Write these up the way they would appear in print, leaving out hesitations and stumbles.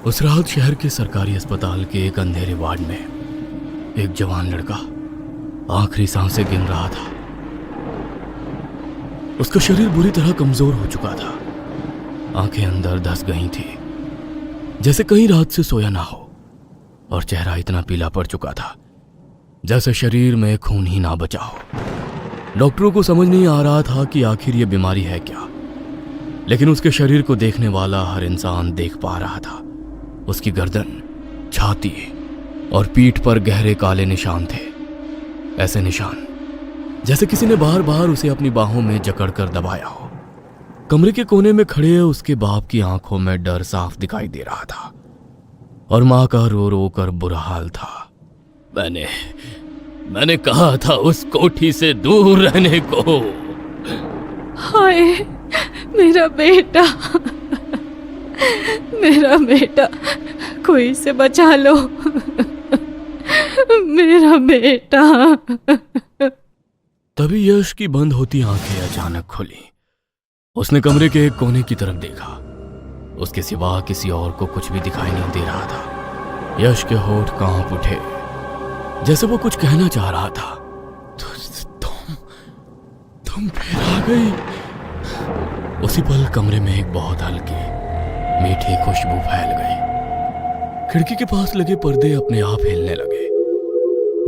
उस रात शहर के सरकारी अस्पताल के एक अंधेरे वार्ड में एक जवान लड़का आखिरी सांसें गिन रहा था। उसका शरीर बुरी तरह कमजोर हो चुका था। आंखें अंदर धंस गई थी, जैसे कहीं रात से सोया ना हो, और चेहरा इतना पीला पड़ चुका था जैसे शरीर में खून ही ना बचा हो। डॉक्टरों को समझ नहीं आ रहा था कि आखिर ये बीमारी है क्या, लेकिन उसके शरीर को देखने वाला हर इंसान देख पा रहा था। उसकी गर्दन, छाती और पीठ पर गहरे काले निशान थे, ऐसे निशान जैसे किसी ने बार बार उसे अपनी बाहों में जकड़कर दबाया हो। कमरे के कोने में खड़े उसके बाप की आंखों में डर साफ दिखाई दे रहा था, और मां का रो रो कर बुरा हाल था। मैंने कहा था उस कोठी से दूर रहने को। हाय मेरा बेटा, मेरा बेटा, कोई इसे बचा लो, मेरा बेटा। तभी यश की बंद होती आंखें अचानक खुली। उसने कमरे के एक कोने की तरफ देखा। उसके सिवा किसी और को कुछ भी दिखाई नहीं दे रहा था। यश के होठ कांप उठे, जैसे वो कुछ कहना चाह रहा था। तुम फिर आ गई। उसी पल कमरे में एक बहुत हल्की मीठी खुशबू फैल गई। खिड़की के पास लगे पर्दे अपने आप हिलने लगे,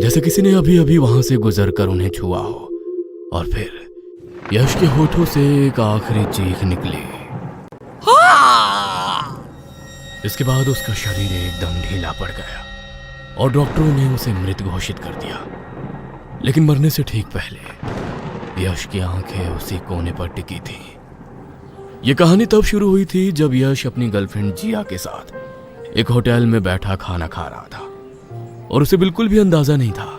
जैसे किसी ने अभी अभी वहां से गुजरकर उन्हें छुआ हो। और फिर यश के होठों से एक आखिरी चीख निकली। इसके बाद उसका शरीर एकदम ढीला पड़ गया और डॉक्टरों ने उसे मृत घोषित कर दिया। लेकिन मरने से ठीक पहले यश की आंखें उसी कोने पर टिकी थी। यह कहानी तब शुरू हुई थी जब यश अपनी गर्लफ्रेंड जिया के साथ एक होटल में बैठा खाना खा रहा था, और उसे बिल्कुल भी अंदाजा नहीं था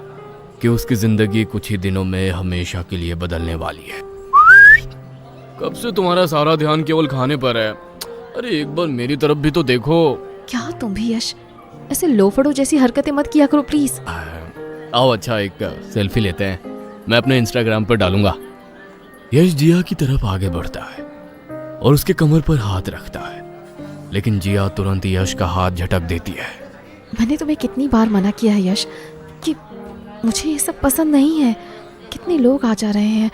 कि उसकी जिंदगी कुछ ही दिनों में हमेशा के लिए बदलने वाली है। कब से तुम्हारा सारा ध्यान केवल खाने पर है? अरे एक बार मेरी तरफ भी तो देखो। क्या तुम भी यश ऐसे लोफड़ों जैसी हरकतें मत किया करो प्लीज। आओ अच्छा एक सेल्फी लेते हैं, मैं अपने इंस्टाग्राम पर डालूंगा। यश जिया की तरफ आगे बढ़ता है और उसके कमर पर हाथ रखता है, लेकिन जिया तुरंत यश का हाथ झटक देती है। मैंने तुम्हें कितनी बार मना किया है यश कि मुझे ये सब पसंद नहीं है। कितने लोग आ जा रहे हैं,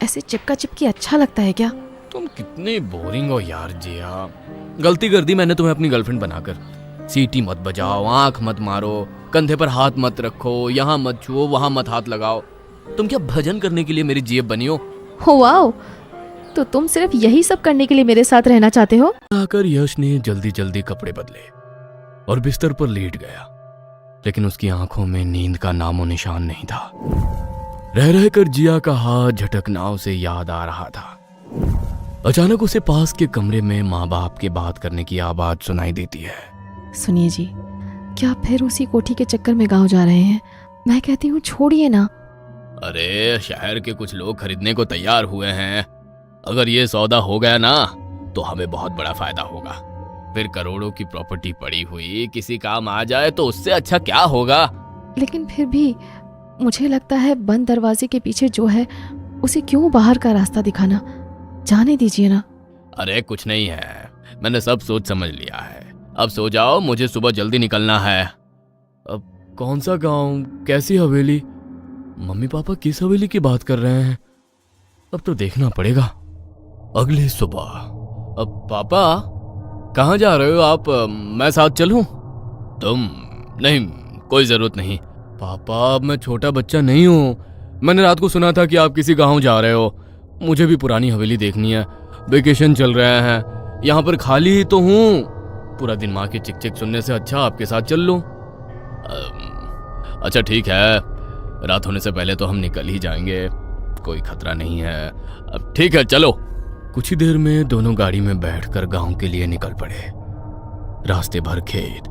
ऐसे चिपका चिपकी अच्छा लगता है क्या? तुम कितनी बोरिंग हो यार जिया। गलती कर दी मैंने तुम्हें अपनी गर्लफ्रेंड बनाकर। सीटी मत बजाओ, आंख मत मारो, कंधे पर हाथ मत रखो, यहाँ मत छुओ, वहां मत हाथ लगाओ। तुम क्या भजन करने के लिए मेरी जेब बनी हो? वाओ, तो तुम सिर्फ यही सब करने के लिए मेरे साथ रहना चाहते हो? आकर यश ने जल्दी जल्दी कपड़े बदले और बिस्तर पर लेट गया, लेकिन उसकी आंखों में नींद का नामो निशान नहीं था। रह रहकर जिया का हाथ झटकना उसे याद आ रहा था। अचानक उसे पास के कमरे में माँ बाप के बात करने की आवाज सुनाई देती है। सुनिए जी, क्या फिर उसी कोठी के चक्कर में गांव जा रहे हैं? मैं कहती हूँ छोड़िए ना। अरे शहर के कुछ लोग खरीदने को तैयार हुए हैं। अगर ये सौदा हो गया ना तो हमें बहुत बड़ा फायदा होगा। फिर करोड़ों की प्रॉपर्टी पड़ी हुई किसी काम आ जाए तो उससे अच्छा क्या होगा? लेकिन फिर भी मुझे लगता है बंद दरवाजे के पीछे जो है उसे क्यों बाहर का रास्ता दिखाना। जाने दीजिए ना। अरे कुछ नहीं है, मैंने सब सोच समझ लिया है। अब सो जाओ, मुझे सुबह जल्दी निकलना है। अब कौन सा गांव, कैसी हवेली? मम्मी पापा किस हवेली की बात कर रहे हैं? अब तो देखना पड़ेगा। अगली सुबह। अब पापा कहाँ जा रहे हो आप? मैं साथ चलूं? तुम नहीं, कोई जरूरत नहीं। पापा अब मैं छोटा बच्चा नहीं हूँ। मैंने रात को सुना था कि आप किसी गांव जा रहे हो। मुझे भी पुरानी हवेली देखनी है। वेकेशन चल रहे हैं, यहाँ पर खाली ही तो हूँ। पूरा दिन माँ की चिक चिक सुनने से अच्छा आपके साथ चल लूं। अच्छा ठीक है, रात होने से पहले तो हम निकल ही जाएंगे, कोई खतरा नहीं है। अब ठीक है चलो। कुछ ही देर में दोनों गाड़ी में बैठकर गांव के लिए निकल पड़े। रास्ते भर खेत